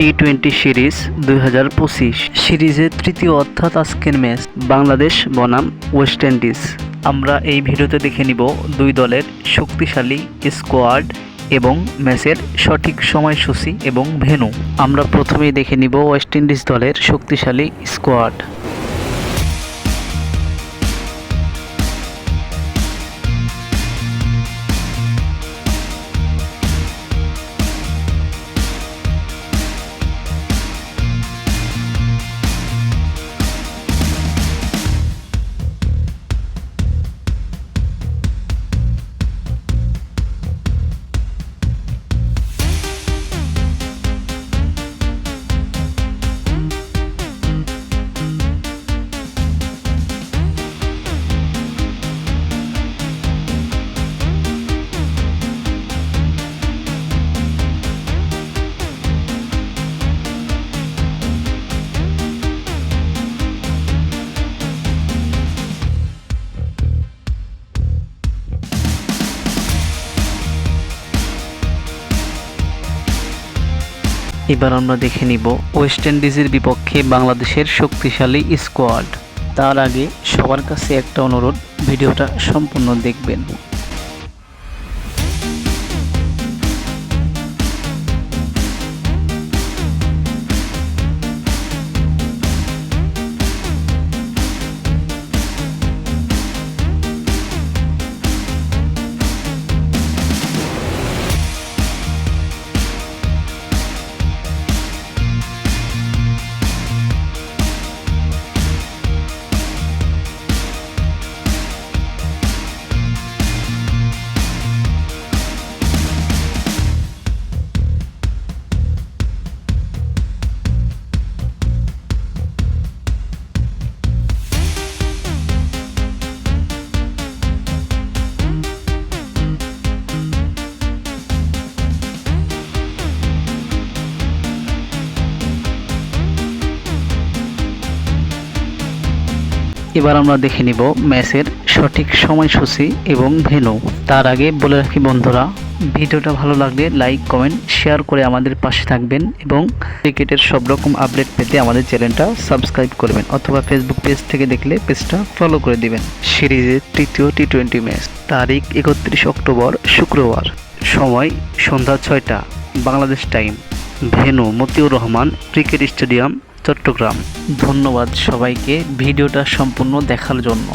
টি-20 series 2025 সিরিজের তৃতীয় অর্থাৎ আজকের ম্যাচ বাংলাদেশ বনাম ওয়েস্ট ইন্ডিজ। আমরা এই ভিডিওতে দেখে নিব দুই দলের শক্তিশালী স্কোয়াড এবং ম্যাচের সঠিক সময়সূচি এবং ভেন্যু। আমরা প্রথমেই দেখে নিব ওয়েস্ট ইন্ডিজ দলের শক্তিশালী স্কোয়াড। এবার আমরা দেখে নিব ওয়েস্ট ইন্ডিজের বিপক্ষে বাংলাদেশের শক্তিশালী স্কোয়াড। তার আগে সবার কাছে একটা অনুরোধ, ভিডিওটা সম্পূর্ণ দেখবেন। এবার আমরা দেখে নিব ম্যাচের সঠিক সময়সূচি এবং ভেন্যু। তার আগে বলে রাখি বন্ধুরা, ভিডিওটা ভালো লাগলে লাইক কমেন্ট শেয়ার করে আমাদের পাশে থাকবেন এবং ক্রিকেটের সব রকম আপডেট পেতে আমাদের চ্যানেলটা সাবস্ক্রাইব করবেন, অথবা ফেসবুক পেজ থেকে দেখলে পেজটা ফলো করে দিবেন। সিরিজের তৃতীয় টি-20 ম্যাচ, তারিখ 31 অক্টোবর শুক্রবার, সময় সন্ধ্যা 6টা Bangladesh time, venue Motiur Rahman cricket stadium, Chattogram. ধন্যবাদ সবাইকে ভিডিওটা সম্পূর্ণ দেখার জন্য।